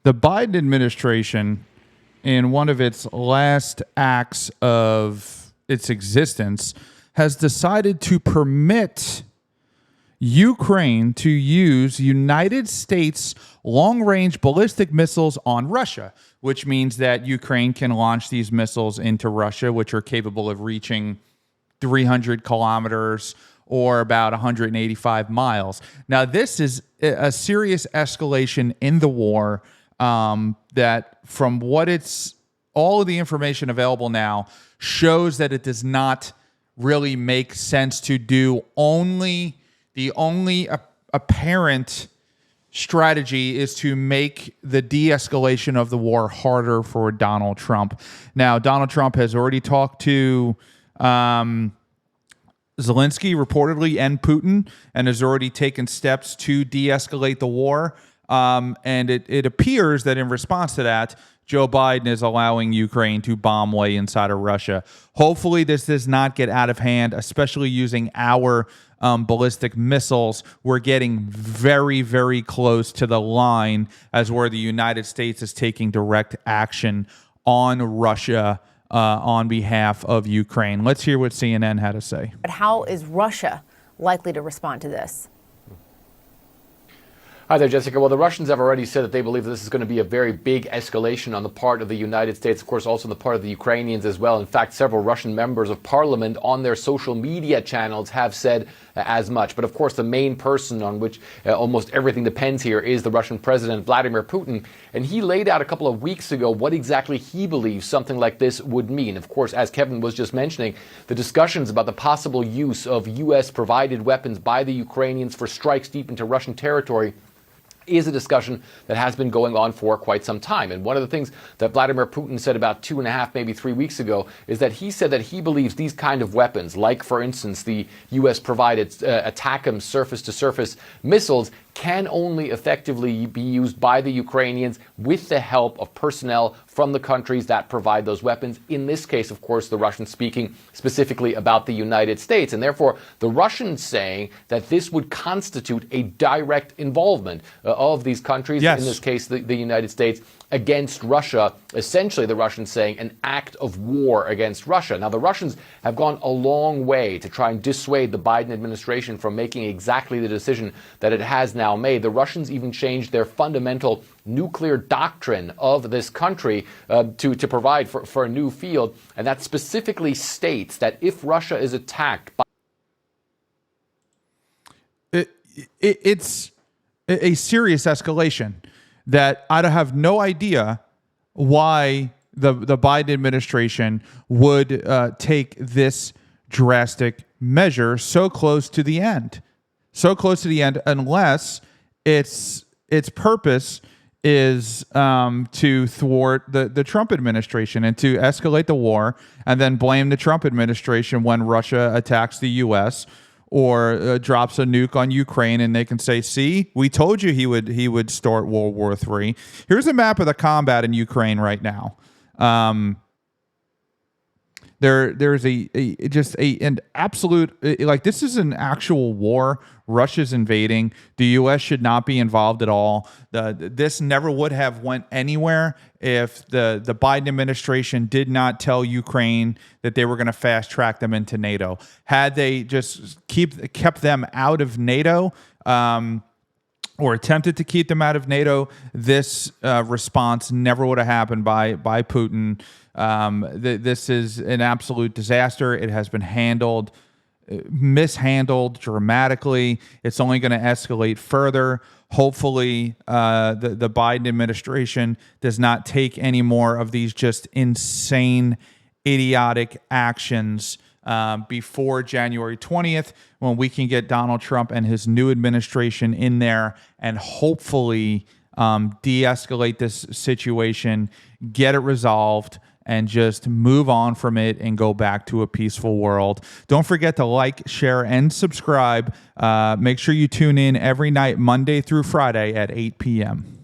The Biden administration, in one of its last acts of its existence, has decided to permit Ukraine to use United States long-range ballistic missiles on Russia, which means that Ukraine can launch these missiles into Russia, which are capable of reaching 300 kilometers or about 185 miles. Now, this is a serious escalation in the war that, from what all of the information available now, shows that it does not really make sense to do. The only apparent strategy is to make the de-escalation of the war harder for Donald Trump. Now, Donald Trump has already talked to Zelensky reportedly and Putin, and has already taken steps to de-escalate the war. And it appears that in response to that, Joe Biden is allowing Ukraine to bomb way inside of Russia. Hopefully this does not get out of hand, especially using our ballistic missiles. We're getting very, very close to the line as where the United States is taking direct action on Russia on behalf of Ukraine. Let's hear what CNN had to say. But how is Russia likely to respond to this? Hi there, Jessica. Well, the Russians have already said that they believe that this is going to be a very big escalation on the part of the United States, of course, also on the part of the Ukrainians as well. In fact, several Russian members of parliament on their social media channels have said as much. But of course, the main person on which almost everything depends here is the Russian President, Vladimir Putin. And he laid out a couple of weeks ago what exactly he believes something like this would mean. Of course, as Kevin was just mentioning, the discussions about the possible use of U.S.-provided weapons by the Ukrainians for strikes deep into Russian territory is a discussion that has been going on for quite some time. And one of the things that Vladimir Putin said about 2.5, maybe 3 weeks ago, is that he said that he believes these kind of weapons, like, for instance, the U.S.-provided ATACMS surface-to-surface missiles, can only effectively be used by the Ukrainians with the help of personnel from the countries that provide those weapons. In this case, of course, the Russians speaking specifically about the United States. And therefore, the Russians saying that this would constitute a direct involvement of these countries, yes, in this case, the United States, against Russia, essentially the Russians saying an act of war against Russia. Now, the Russians have gone a long way to try and dissuade the Biden administration from making exactly the decision that it has now made. The Russians even changed their fundamental nuclear doctrine of this country to provide for a new field, and that specifically states that if Russia is attacked by... It's a serious escalation that I have no idea why the Biden administration would take this drastic measure so close to the end. So close to the end, unless its purpose is to thwart the Trump administration and to escalate the war and then blame the Trump administration when Russia attacks the U.S. or drops a nuke on Ukraine, and they can say, see, we told you he would start World War III. Here's a map of the combat in Ukraine right now. There's an absolute, like, this is an actual war. Russia's invading. The U.S. should not be involved at all. This never would have went anywhere if the Biden administration did not tell Ukraine that they were going to fast track them into NATO. Had they just kept them out of NATO, or attempted to keep them out of NATO, this response never would have happened by Putin. This is an absolute disaster. It has been mishandled dramatically. It's only going to escalate further. Hopefully, the Biden administration does not take any more of these just insane, idiotic actions before January 20th, when we can get Donald Trump and his new administration in there and hopefully de-escalate this situation, get it resolved, and just move on from it and go back to a peaceful world. Don't forget to like, share, and subscribe. Make sure you tune in every night, Monday through Friday at 8 p.m.